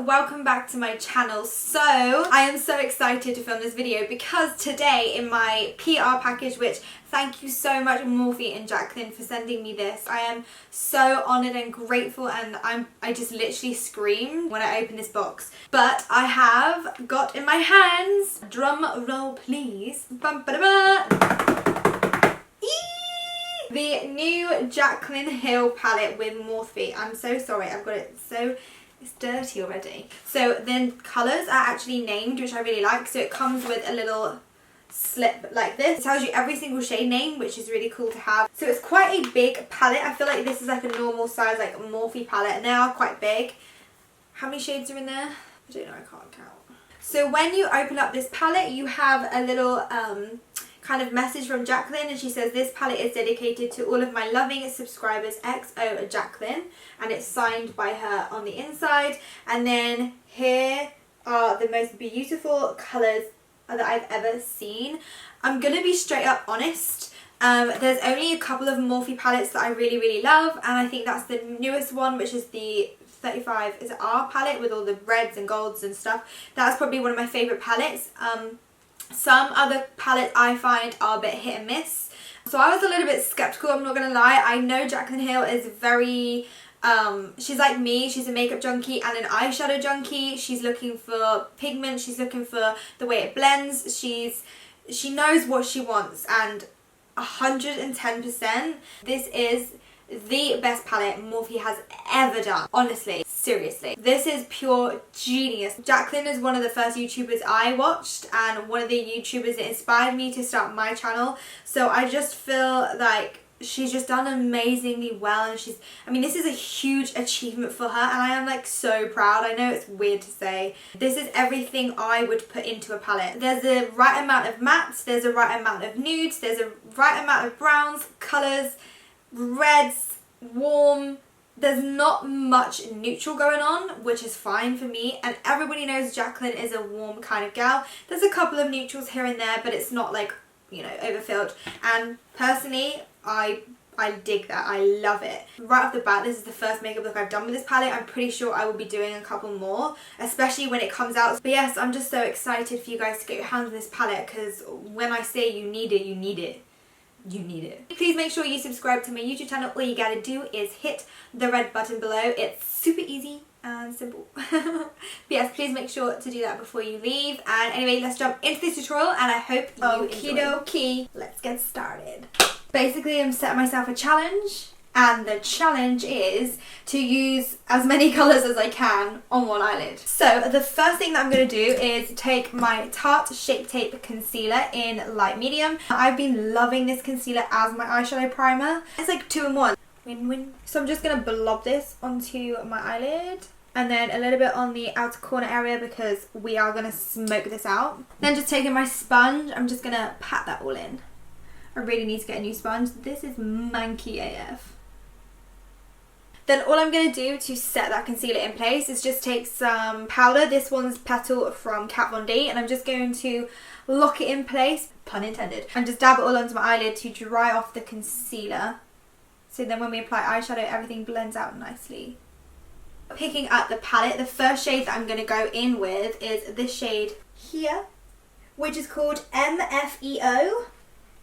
welcome back to my channel. So I am so excited to film this video because today in my PR package, which thank you so much Morphe and Jacqueline for sending me this. I am so honoured and grateful, and I just literally screamed when I opened this box. But I have got in my hands, drum roll please, bum, ba, da, ba, the new Jaclyn Hill palette with Morphe. I'm so sorry, I've got it so... it's dirty already. So the colours are actually named, which I really like. So it comes with a little slip like this. It tells you every single shade name, which is really cool to have. So it's quite a big palette. I feel like this is like a normal size like Morphe palette, and they are quite big. How many shades are in there? I don't know, I can't count. So when you open up this palette, you have a little kind of message from Jacqueline, and she says, "This palette is dedicated to all of my loving subscribers, XO Jacqueline," and it's signed by her on the inside. And then here are the most beautiful colours that I've ever seen. I'm gonna be straight up honest. There's only a couple of Morphe palettes that I really love, and I think that's the newest one, which is the 35 is it R palette with all the reds and golds and stuff. That's probably one of my favourite palettes. Some other palettes I find are a bit hit and miss. So I was a little bit skeptical, I'm not going to lie. I know Jaclyn Hill is very, she's like me, she's a makeup junkie and an eyeshadow junkie. She's looking for pigment, she's looking for the way it blends. She knows what she wants, and 110%, this is the best palette Morphe has ever done. Honestly, seriously. This is pure genius. Jacqueline is one of the first YouTubers I watched, and one of the YouTubers that inspired me to start my channel. So I just feel like she's just done amazingly well, and I mean, this is a huge achievement for her, and I am like so proud. I know it's weird to say. This is everything I would put into a palette. There's the right amount of mattes, there's a right amount of nudes, there's a right amount of browns, colours, reds, warm. There's not much neutral going on, which is fine for me, and everybody knows Jacqueline is a warm kind of gal. There's a couple of neutrals here and there, but it's not like, you know, overfilled. And personally, I dig that. I love it. Right off the bat, this is the first makeup look I've done with this palette. I'm pretty sure I will be doing a couple more, especially when it comes out. But yes, I'm just so excited for you guys to get your hands on this palette, because when I say you need it, you need it. You need it. Please make sure you subscribe to my YouTube channel. All you gotta do is hit the red button below. It's super easy and simple. But yes, please make sure to do that before you leave. And anyway, let's jump into this tutorial, and I hope you enjoy. Okie dokie. Let's get started. Basically, I'm setting myself a challenge, and the challenge is to use as many colours as I can on one eyelid. So the first thing that I'm going to do is take my Tarte Shape Tape Concealer in light medium. I've been loving this concealer as my eyeshadow primer. It's like 2-in-1. Win-win. So I'm just going to blob this onto my eyelid, and then a little bit on the outer corner area, because we are going to smoke this out. Then just taking my sponge, I'm just going to pat that all in. I really need to get a new sponge. This is manky AF. Then all I'm going to do to set that concealer in place is just take some powder. This one's Petal from Kat Von D, and I'm just going to lock it in place, pun intended, and just dab it all onto my eyelid to dry off the concealer. So then when we apply eyeshadow, everything blends out nicely. Picking up the palette, the first shade that I'm going to go in with is this shade here, which is called MFEO.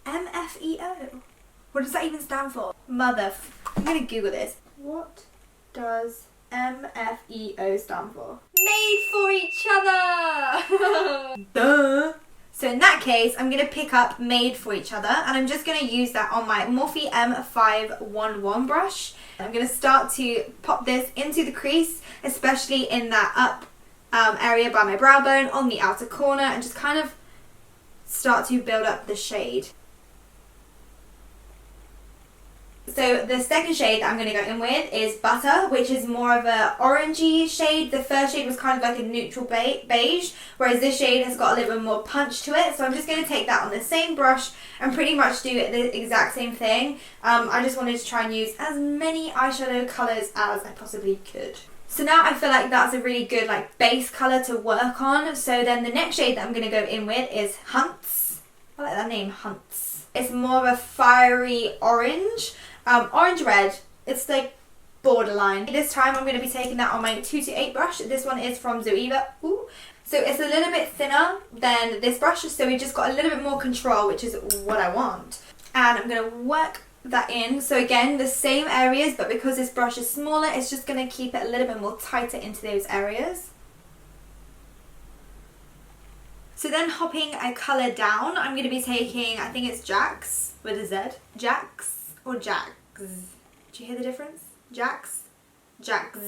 MFEO. What does that even stand for? I'm going to Google this. What does MFEO stand for? Made for each other! Duh! So in that case, I'm going to pick up Made for Each Other, and I'm just going to use that on my Morphe M511 brush. I'm going to start to pop this into the crease, especially in that up area by my brow bone on the outer corner, and just kind of start to build up the shade. So the second shade that I'm going to go in with is Butter, which is more of a orangey shade. The first shade was kind of like a neutral beige, whereas this shade has got a little bit more punch to it. So I'm just going to take that on the same brush and pretty much do the exact same thing. I just wanted to try and use as many eyeshadow colours as I possibly could. So now I feel like that's a really good like base colour to work on. So then the next shade that I'm going to go in with is Hunts. I like that name, Hunts. It's more of a fiery orange. Orange red. It's like borderline. This time I'm going to be taking that on my 228 brush. This one is from Zoeva. Ooh. So it's a little bit thinner than this brush, so we just got a little bit more control, which is what I want. And I'm going to work that in. So again, the same areas, but because this brush is smaller, it's just going to keep it a little bit more tighter into those areas. So then hopping a colour down, I'm going to be taking, I think it's Jax with a Z. Jax or Jax? Do you hear the difference? Jax? Jax.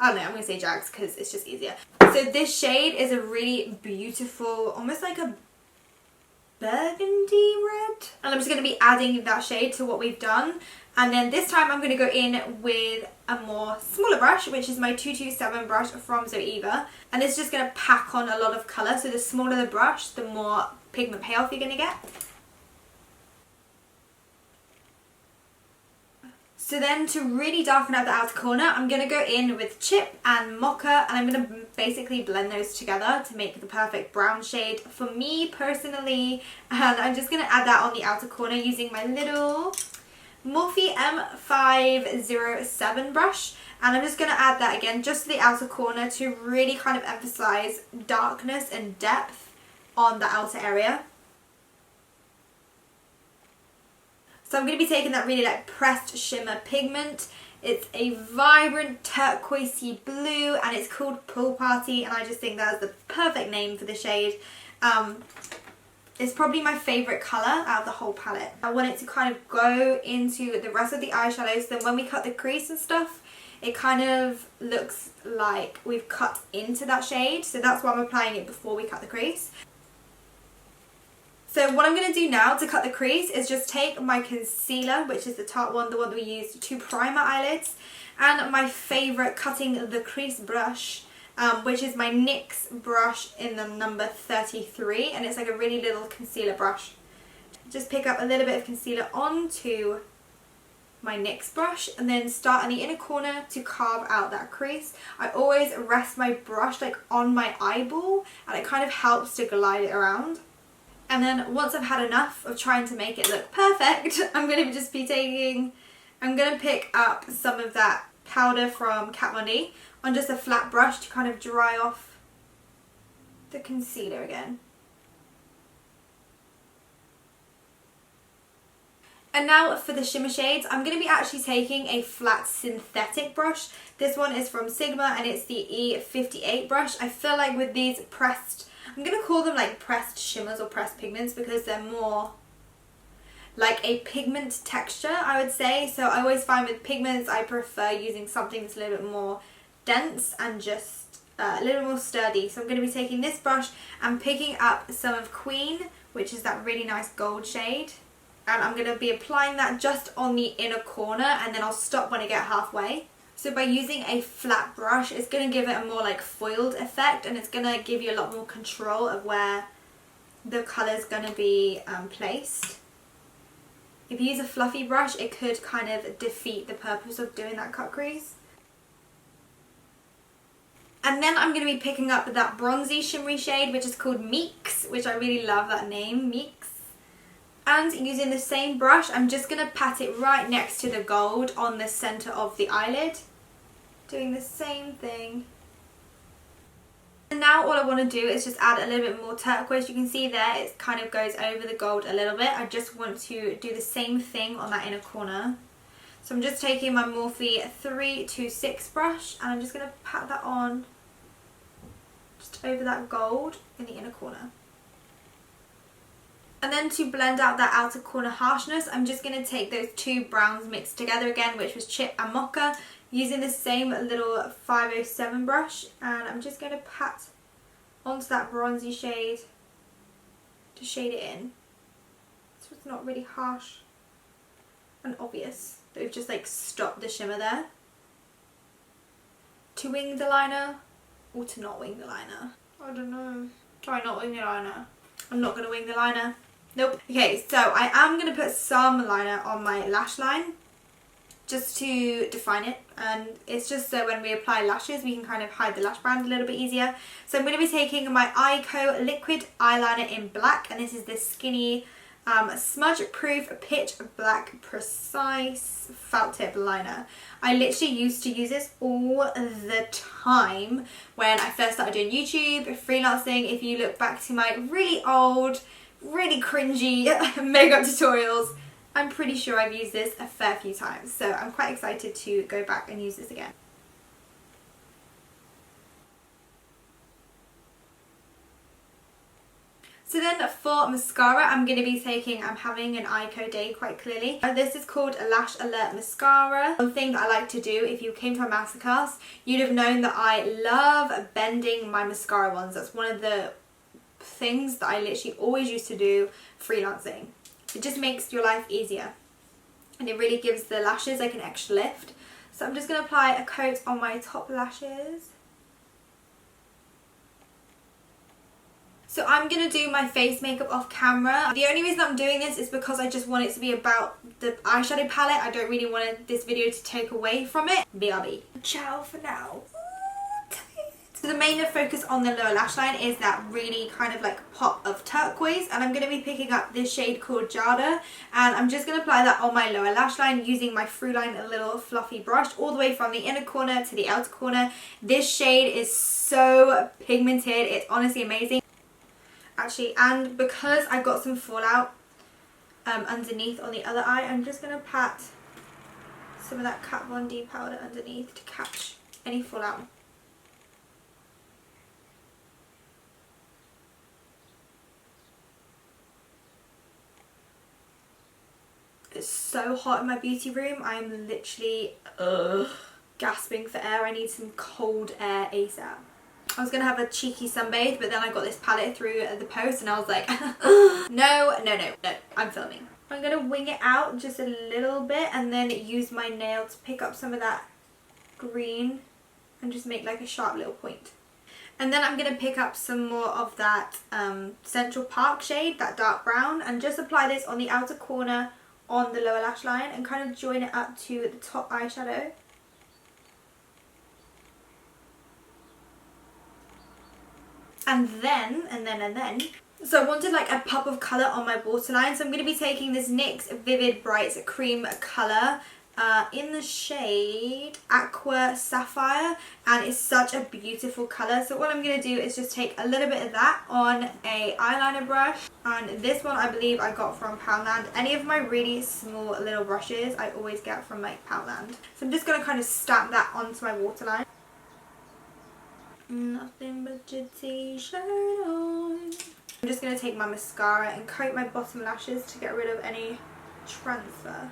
I don't know, I'm going to say Jax because it's just easier. So this shade is a really beautiful, almost like a burgundy red. And I'm just going to be adding that shade to what we've done. And then this time I'm going to go in with a more smaller brush, which is my 227 brush from Zoeva. And it's just going to pack on a lot of colour. So the smaller the brush, the more pigment payoff you're going to get. So then to really darken out the outer corner, I'm going to go in with Chip and Mocha, and I'm going to basically blend those together to make the perfect brown shade for me personally. And I'm just going to add that on the outer corner using my little Morphe M507 brush. And I'm just going to add that again just to the outer corner to really kind of emphasize darkness and depth on the outer area. So I'm going to be taking that really like pressed shimmer pigment. It's a vibrant turquoisey blue and it's called Pool Party, and I just think that's the perfect name for the shade. It's probably my favourite colour out of the whole palette. I want it to kind of go into the rest of the eyeshadows, so then when we cut the crease and stuff, it kind of looks like we've cut into that shade. So that's why I'm applying it before we cut the crease. So what I'm going to do now to cut the crease is just take my concealer, which is the Tarte one, the one that we used to prime our eyelids, and my favourite cutting the crease brush, which is my NYX brush in the number 33, and it's like a really little concealer brush. Just pick up a little bit of concealer onto my NYX brush and then start in the inner corner to carve out that crease. I always rest my brush like on my eyeball, and it kind of helps to glide it around. And then once I've had enough of trying to make it look perfect, I'm going to just be I'm going to pick up some of that powder from Kat Von D on just a flat brush to kind of dry off the concealer again. And now for the shimmer shades, I'm going to be actually taking a flat synthetic brush. This one is from Sigma and it's the E58 brush. I feel like with these pressed, I'm going to call them like pressed shimmers or pressed pigments because they're more like a pigment texture, I would say. So I always find with pigments I prefer using something that's a little bit more dense and just a little more sturdy. So I'm going to be taking this brush and picking up some of Queen, which is that really nice gold shade. And I'm going to be applying that just on the inner corner, and then I'll stop when I get halfway. So by using a flat brush, it's going to give it a more like foiled effect, and it's going to give you a lot more control of where the colour is going to be placed. If you use a fluffy brush, it could kind of defeat the purpose of doing that cut crease. And then I'm going to be picking up that bronzy shimmery shade, which is called Meeks, which I really love that name, Meeks. And using the same brush, I'm just going to pat it right next to the gold on the centre of the eyelid. Doing the same thing. And now all I want to do is just add a little bit more turquoise. You can see there it kind of goes over the gold a little bit. I just want to do the same thing on that inner corner. So I'm just taking my Morphe 326 brush and I'm just going to pat that on just over that gold in the inner corner. And then to blend out that outer corner harshness, I'm just going to take those two browns mixed together again, which was Chip and Mocha, using the same little 507 brush, and I'm just going to pat onto that bronzy shade to shade it in. So it's not really harsh and obvious that we've just like stopped the shimmer there. To wing the liner or to not wing the liner? I don't know. Try not wing the liner. I'm not going to wing the liner. Nope. Okay, so I am going to put some liner on my lash line just to define it, and it's just so when we apply lashes we can kind of hide the lash band a little bit easier. So I'm going to be taking my Eyeko liquid eyeliner in black, and this is this skinny Smudge Proof Pitch Black Precise Felt Tip Liner. I literally used to use this all the time when I first started doing YouTube, freelancing. If you look back to my really old, really cringy makeup tutorials, I'm pretty sure I've used this a fair few times. So I'm quite excited to go back and use this again. So then for mascara, I'm going to be taking, I'm having an Eyeko day quite clearly. This is called a Lash Alert Mascara. One thing that I like to do, if you came to my masterclass, you'd have known that I love bending my mascara wands. That's one of the things that I literally always used to do freelancing. It just makes your life easier. And it really gives the lashes like an extra lift. So I'm just going to apply a coat on my top lashes. So I'm going to do my face makeup off camera. The only reason I'm doing this is because I just want it to be about the eyeshadow palette. I don't really want this video to take away from it. BRB. Ciao for now. So the main focus on the lower lash line is that really kind of like pop of turquoise, and I'm going to be picking up this shade called Jada, and I'm just going to apply that on my lower lash line using my Fruline a little fluffy brush all the way from the inner corner to the outer corner. This shade is so pigmented, it's honestly amazing. Actually, and because I've got some fallout underneath on the other eye, I'm just going to pat some of that Kat Von D powder underneath to catch any fallout. It's so hot in my beauty room. I'm literally gasping for air. I need some cold air ASAP. I was going to have a cheeky sunbathe, but then I got this palette through the post and I was like, no, I'm filming. I'm going to wing it out just a little bit and then use my nail to pick up some of that green and just make like a sharp little point. And then I'm going to pick up some more of that Central Park shade, that dark brown, and just apply this on the outer corner on the lower lash line and kind of join it up to the top eyeshadow. And then, so I wanted like a pop of colour on my waterline, so I'm going to be taking this NYX Vivid Brights Cream colour in the shade Aqua Sapphire, and it's such a beautiful colour. So what I'm going to do is just take a little bit of that on a eyeliner brush, and this one I believe I got from Poundland. Any of my really small little brushes I always get from like Poundland. So I'm just going to kind of stamp that onto my waterline. Nothing but your t-shirt on. I'm just going to take my mascara and coat my bottom lashes to get rid of any transfer.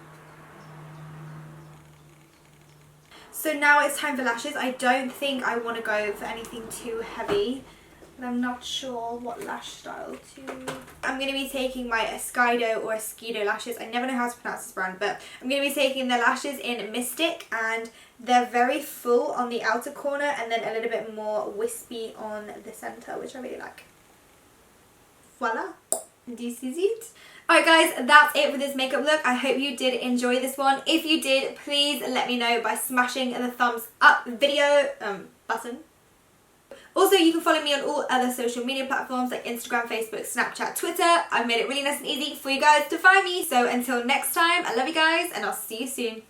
So now it's time for lashes. I don't think I want to go for anything too heavy, but I'm not sure what lash style to. I'm going to be taking my Esquido or Esquido lashes. I never know how to pronounce this brand, but I'm going to be taking the lashes in Mystic, and they're very full on the outer corner and then a little bit more wispy on the centre, which I really like. Voila, this is it. Alright guys, that's it for this makeup look. I hope you did enjoy this one. If you did, please let me know by smashing the thumbs up video button. Also, you can follow me on all other social media platforms like Instagram, Facebook, Snapchat, Twitter. I've made it really nice and easy for you guys to find me. So until next time, I love you guys and I'll see you soon.